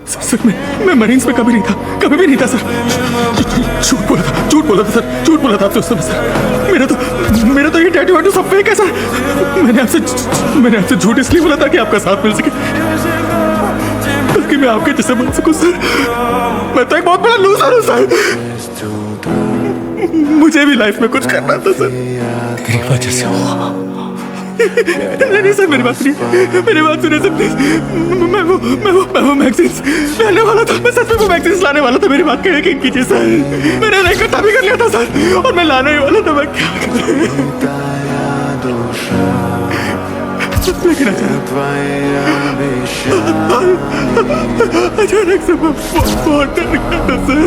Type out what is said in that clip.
Sir मैं marines में कभी नहीं था, कभी भी नहीं था सर। झूठ बोला था सर, झूठ बोला था आपसे उस समय सर। मेरा तो ये टैटू वैटू सब फेक है सर। मैंने आपसे झूठ इसलिए बोला था कि आपका साथ मिल सके, ताकि मैं आपके जैसे बन सकूं सर। मैं तो एक बहुत बड़ा लूजर हूं सर। मुझे भी लाइफ में कुछ करना था सर। तेरी वजह से हुआ। नहीं सर, मेरी बात सुनिए सर प्लीज। मैं वो मैगजीन्स लाने वाला था, मैं सच में वो मैगजीन्स लाने वाला था। मेरी बात कहने की कीजिए सर। मैंने इकट्ठा भी कर लिया था सर, और मैं लाने ही वाला था। मैं क्या लेकिन अचानक से मैं बहुत डर गया था सर।